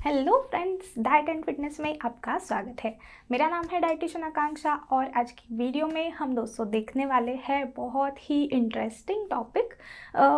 Hello friends, diet and fitness में आपका स्वागत है। मेरा नाम है डाइटिशियन आकांक्षा और आज की वीडियो में हम दोस्तों देखने वाले हैं बहुत ही इंटरेस्टिंग टॉपिक।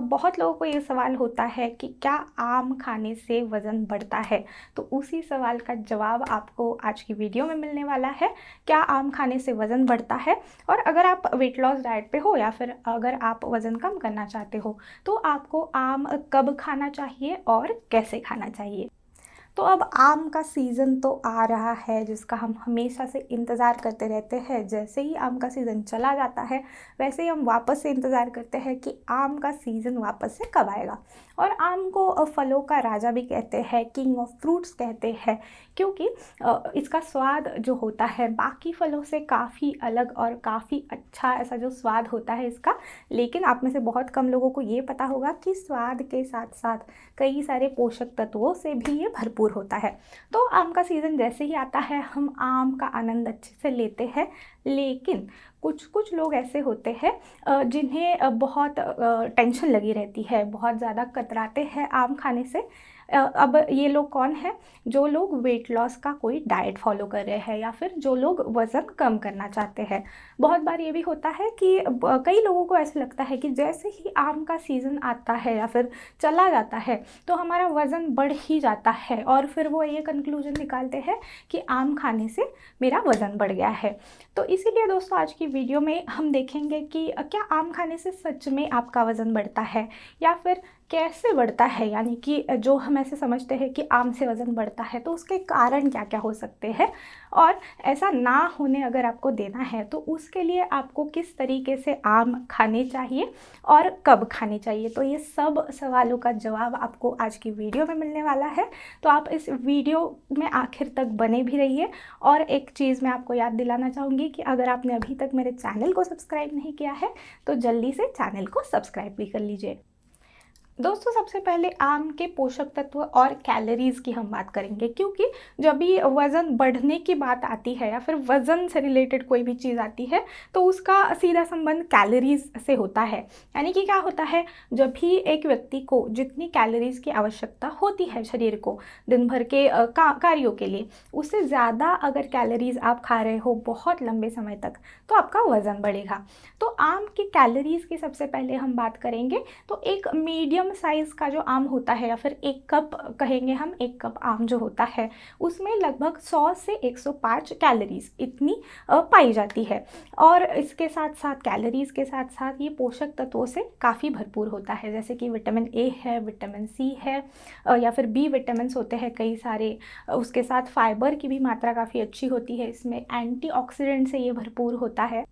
बहुत लोगों को ये सवाल होता है कि क्या आम खाने से वज़न बढ़ता है, तो उसी सवाल का जवाब आपको आज की वीडियो में मिलने वाला है। क्या आम खाने से वज़न बढ़ता है, और अगर आप वेट लॉस डाइट पे हो या फिर अगर आप वज़न कम करना चाहते हो तो आपको आम कब खाना चाहिए और कैसे खाना चाहिए। तो अब आम का सीज़न तो आ रहा है जिसका हम हमेशा से इंतज़ार करते रहते हैं। जैसे ही आम का सीज़न चला जाता है वैसे ही हम वापस से इंतज़ार करते हैं कि आम का सीज़न वापस से कब आएगा। और आम को फलों का राजा भी कहते हैं, किंग ऑफ फ्रूट्स कहते हैं, क्योंकि इसका स्वाद जो होता है बाकी फलों से काफ़ी अलग और काफ़ी अच्छा ऐसा जो स्वाद होता है इसका। लेकिन आप में से बहुत कम लोगों को ये पता होगा कि स्वाद के साथ साथ कई सारे पोषक तत्वों से भी ये भरपूर होता है। तो आम का सीज़न जैसे ही आता है हम आम का आनंद अच्छे से लेते हैं। लेकिन कुछ कुछ लोग ऐसे होते हैं जिन्हें बहुत टेंशन लगी रहती है, बहुत ज़्यादा कतराते हैं आम खाने से। अब ये लोग कौन हैं? जो लोग वेट लॉस का कोई डाइट फॉलो कर रहे हैं या फिर जो लोग वज़न कम करना चाहते हैं। बहुत बार ये भी होता है कि कई लोगों को ऐसा लगता है कि जैसे ही आम का सीज़न आता है या फिर चला जाता है तो हमारा वज़न बढ़ ही जाता है, और फिर वो ये कंक्लूजन निकालते हैं कि आम खाने से मेरा वज़न बढ़ गया है। तो इसीलिए दोस्तों आज की वीडियो में हम देखेंगे कि क्या आम खाने से सच में आपका वज़न बढ़ता है या फिर कैसे बढ़ता है। यानी कि जो हम ऐसे समझते हैं कि आम से वज़न बढ़ता है तो उसके कारण क्या क्या हो सकते हैं, और ऐसा ना होने अगर आपको देना है तो उसके लिए आपको किस तरीके से आम खाने चाहिए और कब खाने चाहिए। तो ये सब सवालों का जवाब आपको आज की वीडियो में मिलने वाला है। तो आप इस वीडियो में आखिर तक बने भी रहिए। और एक चीज़ मैं आपको याद दिलाना चाहूँगी कि अगर आपने अभी तक मेरे चैनल को सब्सक्राइब नहीं किया है तो जल्दी से चैनल को सब्सक्राइब भी कर लीजिए। दोस्तों सबसे पहले आम के पोषक तत्व और कैलोरीज़ की हम बात करेंगे, क्योंकि जब भी वज़न बढ़ने की बात आती है या फिर वज़न से रिलेटेड कोई भी चीज़ आती है तो उसका सीधा संबंध कैलोरीज़ से होता है। यानी कि क्या होता है, जब भी एक व्यक्ति को जितनी कैलोरीज़ की आवश्यकता होती है शरीर को दिन भर के कार्यों के लिए, उससे ज़्यादा अगर कैलोरीज़ आप खा रहे हो बहुत लंबे समय तक तो आपका वज़न बढ़ेगा। तो आम की कैलोरीज़ की सबसे पहले हम बात करेंगे। तो एक मीडियम साइज़ का जो आम होता है या फिर एक कप कहेंगे हम, एक कप आम जो होता है उसमें लगभग 100 से 105 कैलोरीज इतनी पाई जाती है। और इसके साथ साथ कैलोरीज़ के साथ साथ ये पोषक तत्वों से काफ़ी भरपूर होता है, जैसे कि विटामिन ए है, विटामिन सी है, या फिर बी विटामिन्स होते हैं कई सारे। उसके साथ फाइबर की भी मात्रा काफ़ी अच्छी होती है, इसमें एंटीऑक्सीडेंट से ये भरपूर होता है।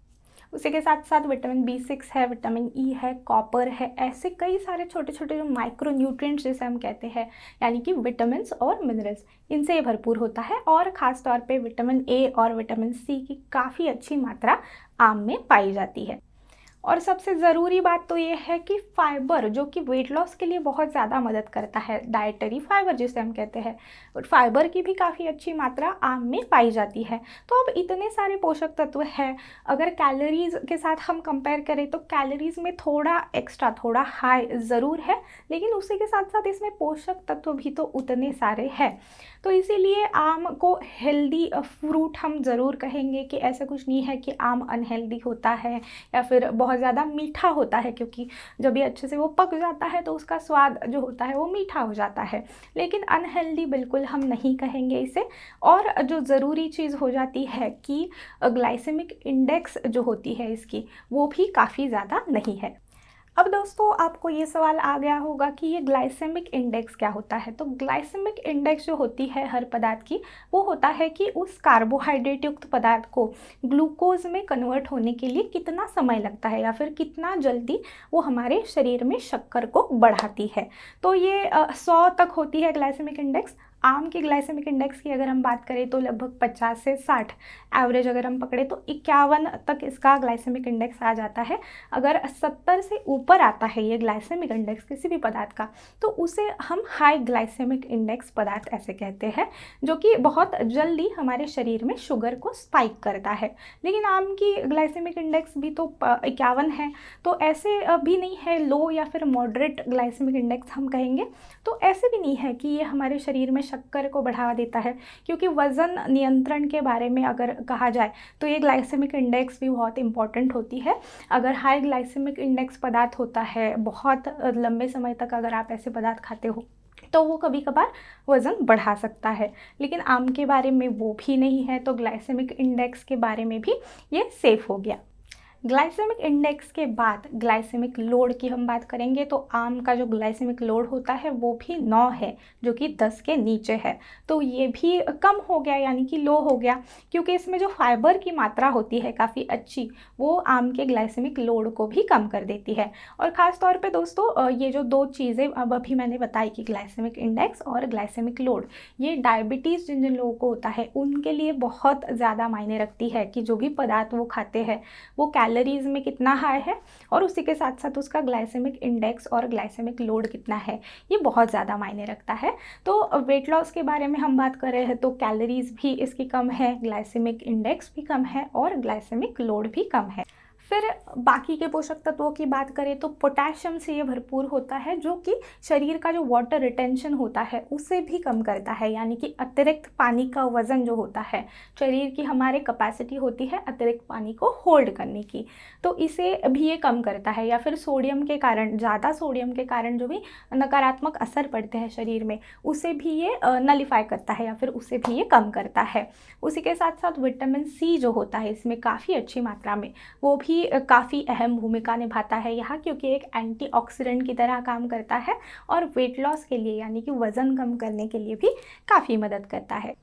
उसी के साथ साथ विटामिन बी6 है, विटामिन ई है, कॉपर है, ऐसे कई सारे छोटे छोटे जो माइक्रो न्यूट्रिएंट्स जिसे हम कहते हैं, यानी कि विटामिन्स और मिनरल्स, इनसे ये भरपूर होता है। और ख़ास तौर पे विटामिन ए और विटामिन सी की काफ़ी अच्छी मात्रा आम में पाई जाती है। और सबसे ज़रूरी बात तो ये है कि फाइबर, जो कि वेट लॉस के लिए बहुत ज़्यादा मदद करता है, डाइटरी फाइबर जिसे हम कहते हैं, फाइबर की भी काफ़ी अच्छी मात्रा आम में पाई जाती है। तो अब इतने सारे पोषक तत्व हैं, अगर कैलोरीज़ के साथ हम कंपेयर करें तो कैलोरीज़ में थोड़ा एक्स्ट्रा, थोड़ा हाई ज़रूर है, लेकिन उसी के साथ साथ इसमें पोषक तत्व भी तो उतने सारे हैं। तो इसीलिए आम को हेल्दी फ्रूट हम ज़रूर कहेंगे, कि ऐसा कुछ नहीं है कि आम अनहेल्दी होता है या फिर बहुत ज़्यादा मीठा होता है, क्योंकि जब ये अच्छे से वो पक जाता है तो उसका स्वाद जो होता है वो मीठा हो जाता है। लेकिन अनहेल्दी बिल्कुल हम नहीं कहेंगे इसे। और जो ज़रूरी चीज़ हो जाती है कि ग्लाइसेमिक इंडेक्स जो होती है इसकी, वो भी काफ़ी ज़्यादा नहीं है। अब दोस्तों आपको ये सवाल आ गया होगा कि ये ग्लाइसेमिक इंडेक्स क्या होता है। तो ग्लाइसेमिक इंडेक्स जो होती है हर पदार्थ की, वो होता है कि उस कार्बोहाइड्रेट युक्त पदार्थ को ग्लूकोज में कन्वर्ट होने के लिए कितना समय लगता है या फिर कितना जल्दी वो हमारे शरीर में शक्कर को बढ़ाती है। तो ये 100 तक होती है ग्लाइसेमिक इंडेक्स। आम की ग्लाइसेमिक इंडेक्स की अगर हम बात करें तो लगभग 50 से 60, एवरेज अगर हम पकड़े तो 51 तक इसका ग्लाइसेमिक इंडेक्स आ जाता है। अगर 70 से ऊपर आता है ये ग्लाइसेमिक इंडेक्स किसी भी पदार्थ का, तो उसे हम हाई ग्लाइसेमिक इंडेक्स पदार्थ ऐसे कहते हैं, जो कि बहुत जल्दी हमारे शरीर में शुगर को स्पाइक करता है। लेकिन आम की ग्लाइसेमिक इंडेक्स भी तो 51 है, तो ऐसे भी नहीं है लो या फिर मॉडरेट ग्लाइसेमिक इंडेक्स हम कहेंगे। तो ऐसे भी नहीं है कि ये हमारे शरीर में शक्कर को बढ़ावा देता है, क्योंकि वज़न नियंत्रण के बारे में अगर कहा जाए तो ये ग्लाइसेमिक इंडेक्स भी बहुत इंपॉर्टेंट होती है। अगर हाई ग्लाइसेमिक इंडेक्स पदार्थ होता है, बहुत लंबे समय तक अगर आप ऐसे पदार्थ खाते हो तो वो कभी कभार वज़न बढ़ा सकता है, लेकिन आम के बारे में वो भी नहीं है, तो ग्लाइसेमिक इंडेक्स के बारे में भी ये सेफ़ हो गया। ग्लाइसेमिक इंडेक्स के बाद ग्लाइसेमिक लोड की हम बात करेंगे, तो आम का जो ग्लाइसेमिक लोड होता है वो भी 9 है, जो कि 10 के नीचे है। तो ये भी कम हो गया, यानी कि लो हो गया, क्योंकि इसमें जो फाइबर की मात्रा होती है काफ़ी अच्छी, वो आम के ग्लाइसेमिक लोड को भी कम कर देती है। और ख़ास तौर पे दोस्तों ये जो दो चीज़ें अब अभी मैंने बताई कि ग्लाइसेमिक इंडेक्स और ग्लाइसेमिक लोड, ये डायबिटीज़ जिन जिन लोगों को होता है उनके लिए बहुत ज़्यादा मायने रखती है कि जो भी पदार्थ वो खाते हैं वो कैलोरीज में कितना हाई है, और उसी के साथ साथ उसका ग्लाइसेमिक इंडेक्स और ग्लाइसेमिक लोड कितना है, ये बहुत ज़्यादा मायने रखता है। तो वेट लॉस के बारे में हम बात कर रहे हैं तो कैलोरीज भी इसकी कम है, ग्लाइसेमिक इंडेक्स भी कम है और ग्लाइसेमिक लोड भी कम है। फिर बाकी के पोषक तत्वों की बात करें तो पोटेशियम से ये भरपूर होता है, जो कि शरीर का जो वाटर रिटेंशन होता है उसे भी कम करता है, यानी कि अतिरिक्त पानी का वज़न जो होता है, शरीर की हमारे कैपेसिटी होती है अतिरिक्त पानी को होल्ड करने की, तो इसे भी ये कम करता है। या फिर सोडियम के कारण, ज़्यादा सोडियम के कारण जो भी नकारात्मक असर पड़ते हैं शरीर में, उसे भी ये नलीफाई करता है या फिर उसे भी ये कम करता है। उसी के साथ साथ विटामिन सी जो होता है इसमें काफ़ी अच्छी मात्रा में, वो भी काफ़ी अहम भूमिका निभाता है यहाँ, क्योंकि एक एंटीऑक्सीडेंट की तरह काम करता है और वेट लॉस के लिए यानी कि वज़न कम करने के लिए भी काफ़ी मदद करता है।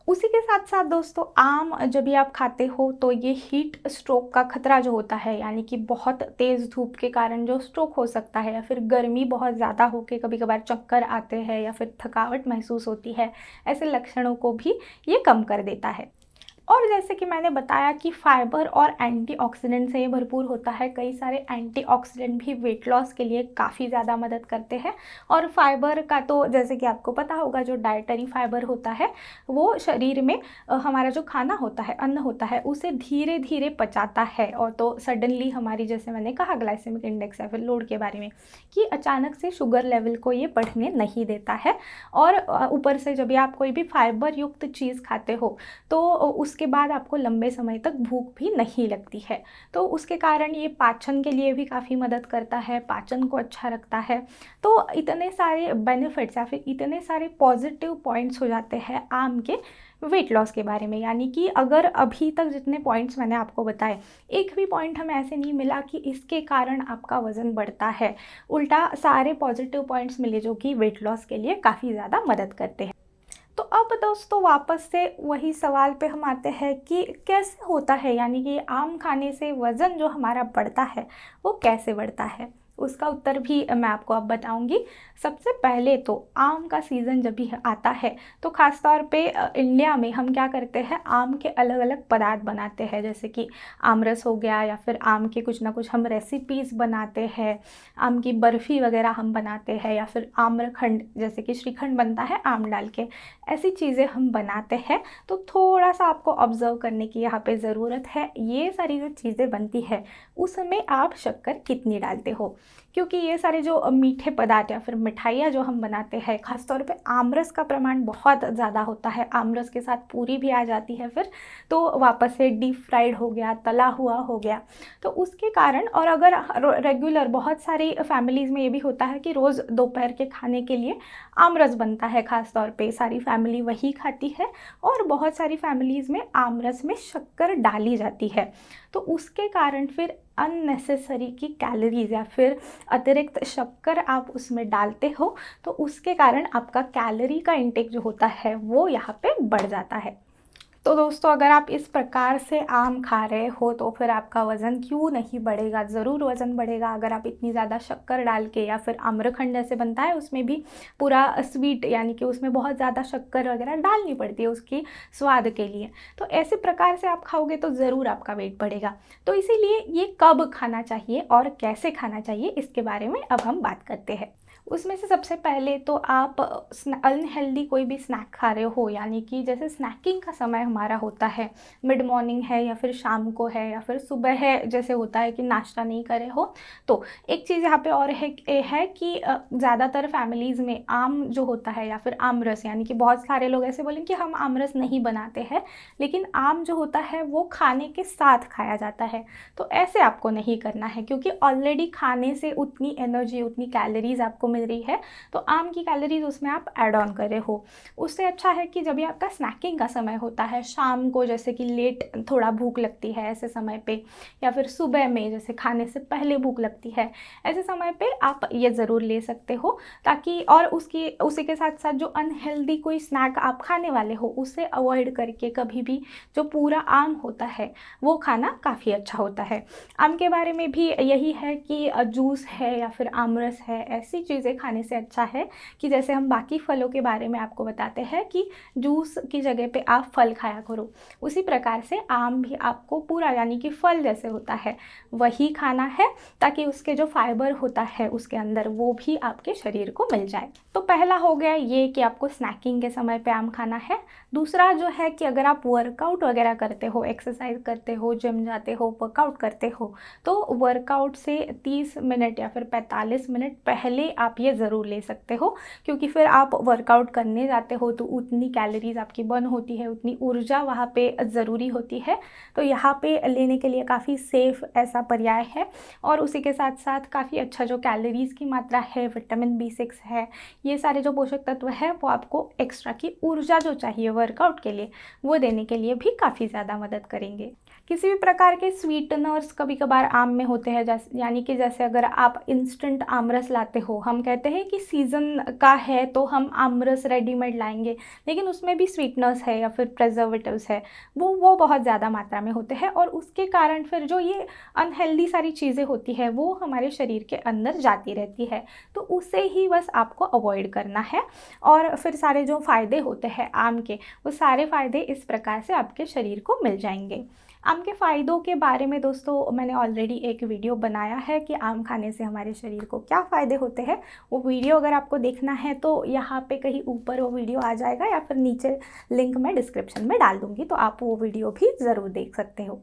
उसी के साथ साथ दोस्तों आम जब भी आप खाते हो तो ये हीट स्ट्रोक का खतरा जो होता है, यानी कि बहुत तेज़ धूप के कारण जो स्ट्रोक हो सकता है, या फिर गर्मी बहुत ज़्यादा होकर कभी कभार चक्कर आते हैं या फिर थकावट महसूस होती है, ऐसे लक्षणों को भी ये कम कर देता है। और जैसे कि मैंने बताया कि फाइबर और एंटीऑक्सीडेंट से ये भरपूर होता है, कई सारे एंटीऑक्सीडेंट भी वेट लॉस के लिए काफ़ी ज़्यादा मदद करते हैं। और फाइबर का तो जैसे कि आपको पता होगा, जो डाइटरी फाइबर होता है वो शरीर में हमारा जो खाना होता है, अन्न होता है, उसे धीरे धीरे पचाता है, और तो सडनली हमारी, जैसे मैंने कहा ग्लाइसेमिक इंडेक्स या फिर लोड के बारे में, कि अचानक से शुगर लेवल को ये बढ़ने नहीं देता है। और ऊपर से जब भी आप कोई भी फाइबर युक्त चीज़ खाते हो तो उसके बाद आपको लंबे समय तक भूख भी नहीं लगती है, तो उसके कारण ये पाचन के लिए भी काफ़ी मदद करता है, पाचन को अच्छा रखता है। तो इतने सारे बेनिफिट्स या फिर इतने सारे पॉजिटिव पॉइंट्स हो जाते हैं आम के वेट लॉस के बारे में, यानी कि अगर अभी तक जितने पॉइंट्स मैंने आपको बताए, एक भी पॉइंट हमें ऐसे नहीं मिला कि इसके कारण आपका वज़न बढ़ता है, उल्टा सारे पॉजिटिव पॉइंट्स मिले जो कि वेट लॉस के लिए काफ़ी ज़्यादा मदद करते हैं। तो अब दोस्तों वापस से वही सवाल पे हम आते हैं कि कैसे होता है, यानी कि आम खाने से वज़न जो हमारा बढ़ता है वो कैसे बढ़ता है, उसका उत्तर भी मैं आपको अब बताऊंगी। सबसे पहले तो आम का सीज़न जब भी आता है तो ख़ास तौर पे इंडिया में हम क्या करते हैं, आम के अलग अलग पदार्थ बनाते हैं, जैसे कि आम रस हो गया, या फिर आम के कुछ ना कुछ हम रेसिपीज़ बनाते हैं, आम की बर्फ़ी वगैरह हम बनाते हैं, या फिर आम्रखंड जैसे कि श्रीखंड बनता है आम डाल के, ऐसी चीज़ें हम बनाते हैं। तो थोड़ा सा आपको ऑब्ज़र्व करने की यहाँ पे ज़रूरत है, ये सारी जो चीज़ें बनती है उसमें आप शक्कर कितनी डालते हो, क्योंकि ये सारे जो मीठे पदार्थ या फिर मिठाइयाँ जो हम बनाते हैं, ख़ासतौर पे आमरस का प्रमाण बहुत ज़्यादा होता है, आमरस के साथ पूरी भी आ जाती है, फिर तो वापस से डीप फ्राइड हो गया, तला हुआ हो गया, तो उसके कारण। और अगर रेगुलर बहुत सारी फैमिलीज़ में ये भी होता है कि रोज़ दोपहर के खाने के लिए आमरस बनता है, ख़ास तौर पे सारी फैमिली वही खाती है, और बहुत सारी फैमिलीज़ में आमरस में शक्कर डाली जाती है, तो उसके कारण फिर अननेसेसरी की कैलोरीज या फिर अतिरिक्त शक्कर आप उसमें डालते हो, तो उसके कारण आपका कैलोरी का इंटेक जो होता है वो यहाँ पे बढ़ जाता है। तो दोस्तों अगर आप इस प्रकार से आम खा रहे हो तो फिर आपका वज़न क्यों नहीं बढ़ेगा, ज़रूर वज़न बढ़ेगा। अगर आप इतनी ज़्यादा शक्कर डाल के, या फिर आम्रखंड जैसे बनता है उसमें भी पूरा स्वीट, यानी कि उसमें बहुत ज़्यादा शक्कर वगैरह डालनी पड़ती है उसकी स्वाद के लिए, तो ऐसे प्रकार से आप खाओगे तो ज़रूर आपका वेट बढ़ेगा। तो इसीलिए ये कब खाना चाहिए और कैसे खाना चाहिए इसके बारे में अब हम बात करते हैं। उसमें से सबसे पहले तो आप अनहेल्दी कोई भी स्नैक खा रहे हो, यानी कि जैसे स्नैकिंग का समय हमारा होता है, मिड मॉर्निंग है या फिर शाम को है या फिर सुबह है, जैसे होता है कि नाश्ता नहीं करे हो, तो एक चीज़ यहाँ पे और है कि ज़्यादातर फैमिलीज़ में आम जो होता है या फिर आमरस, यानी कि बहुत सारे लोग ऐसे बोलेंगे कि हम आमरस नहीं बनाते हैं, लेकिन आम जो होता है वो खाने के साथ खाया जाता है। तो ऐसे आपको नहीं करना है, क्योंकि ऑलरेडी खाने से उतनी एनर्जी, उतनी कैलोरीज आपको मिल रही है, तो आम की कैलोरीज उसमें आप ऐड ऑन कर रहे हो। उससे अच्छा है कि जब भी आपका स्नैकिंग का समय होता है, शाम को जैसे कि लेट थोड़ा भूख लगती है ऐसे समय पे, या फिर सुबह में जैसे खाने से पहले भूख लगती है, ऐसे समय पे आप ये ज़रूर ले सकते हो, ताकि और उसी के साथ साथ जो अनहेल्दी कोई स्नैक आप खाने वाले हो उसे अवॉइड करके कभी भी जो पूरा आम होता है वो खाना काफ़ी अच्छा होता है। आम के बारे में भी यही है कि जूस है या फिर आमरस है, ऐसी चीज़ें खाने से अच्छा है कि जैसे हम बाकी फलों के बारे में आपको बताते हैं कि जूस की जगह पे आप फल खाया करो, उसी प्रकार से आम भी आपको पूरा यानी कि फल जैसे होता है वही खाना है, ताकि उसके जो फाइबर होता है उसके अंदर वो भी आपके शरीर को मिल जाए। तो पहला हो गया ये कि आपको स्नैकिंग के समय पे आम खाना है। दूसरा जो है कि अगर आप वर्कआउट वगैरह करते हो, एक्सरसाइज करते हो, जिम जाते हो, वर्कआउट करते हो, तो वर्कआउट से 30 मिनट या फिर 45 मिनट पहले आप ये ज़रूर ले सकते हो, क्योंकि फिर आप वर्कआउट करने जाते हो तो उतनी कैलोरीज आपकी बर्न होती है, उतनी ऊर्जा वहाँ पे ज़रूरी होती है। तो यहाँ पे लेने के लिए काफ़ी सेफ ऐसा पर्याय है, और उसी के साथ साथ काफ़ी अच्छा जो कैलोरीज़ की मात्रा है, विटामिन B6 है, ये सारे जो पोषक तत्व है वो आपको एक्स्ट्रा की ऊर्जा जो चाहिए वर्कआउट के लिए वो देने के लिए भी काफ़ी ज़्यादा मदद करेंगे। किसी भी प्रकार के स्वीटनर्स कभी कभार आम में होते हैं, जैसे यानी कि जैसे अगर आप इंस्टेंट आमरस लाते हो, हम कहते हैं कि सीज़न का है तो हम आमरस रेडीमेड लाएंगे, लेकिन उसमें भी स्वीटनर्स है या फिर प्रिजर्वेटिव्स है, वो बहुत ज़्यादा मात्रा में होते हैं, और उसके कारण फिर जो ये अनहेल्दी सारी चीज़ें होती है वो हमारे शरीर के अंदर जाती रहती है, तो उसे ही बस आपको अवॉइड करना है। और फिर सारे जो फ़ायदे होते हैं आम के, वो सारे फ़ायदे इस प्रकार से आपके शरीर को मिल जाएंगे। आम के फ़ायदों के बारे में दोस्तों मैंने ऑलरेडी एक वीडियो बनाया है कि आम खाने से हमारे शरीर को क्या फ़ायदे होते हैं। वो वीडियो अगर आपको देखना है तो यहाँ पे कहीं ऊपर वो वीडियो आ जाएगा, या फिर नीचे लिंक मैं डिस्क्रिप्शन में डाल दूँगी, तो आप वो वीडियो भी ज़रूर देख सकते हो।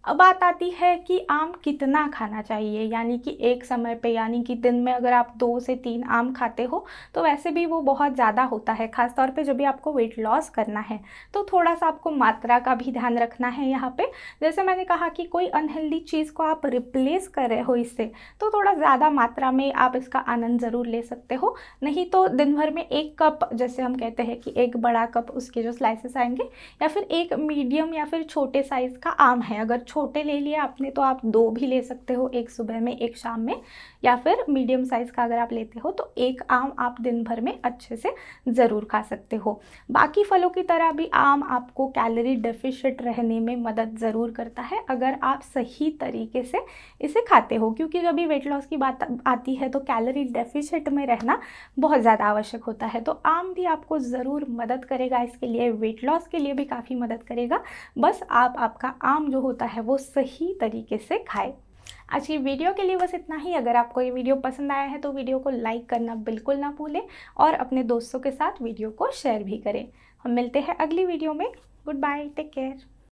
अब बात आती है कि आम कितना खाना चाहिए, यानी कि एक समय पे, यानी कि दिन में अगर आप 2 से 3 आम खाते हो तो वैसे भी वो बहुत ज़्यादा होता है, ख़ास तौर पे जब भी आपको वेट लॉस करना है तो थोड़ा सा आपको मात्रा का भी ध्यान रखना है यहाँ पे। जैसे मैंने कहा कि कोई अनहेल्दी चीज़ को आप रिप्लेस कर रहे हो इससे, तो थोड़ा ज़्यादा मात्रा में आप इसका आनंद ज़रूर ले सकते हो। नहीं तो दिन भर में 1 कप, जैसे हम कहते हैं कि 1 बड़ा कप उसके जो स्लाइसेस आएंगे, या फिर 1 मीडियम या फिर छोटे साइज़ का आम है, अगर छोटे ले लिया आपने तो आप 2 भी ले सकते हो, 1 सुबह में 1 शाम में, या फिर मीडियम साइज़ का अगर आप लेते हो तो 1 आम आप दिन भर में अच्छे से ज़रूर खा सकते हो। बाकी फलों की तरह भी आम आपको कैलोरी डेफिशिएंट रहने में मदद ज़रूर करता है, अगर आप सही तरीके से इसे खाते हो, क्योंकि जब भी वेट लॉस की बात आती है तो कैलोरी डेफिशिएंट में रहना बहुत ज़्यादा आवश्यक होता है। तो आम भी आपको ज़रूर मदद करेगा, इसके लिए वेट लॉस के लिए भी काफ़ी मदद करेगा। बस आप आपका आम जो होता है वो सही तरीके से खाएं। आज की वीडियो के लिए बस इतना ही। अगर आपको ये वीडियो पसंद आया है तो वीडियो को लाइक करना बिल्कुल ना भूलें, और अपने दोस्तों के साथ वीडियो को शेयर भी करें। हम मिलते हैं अगली वीडियो में। Good bye, take care.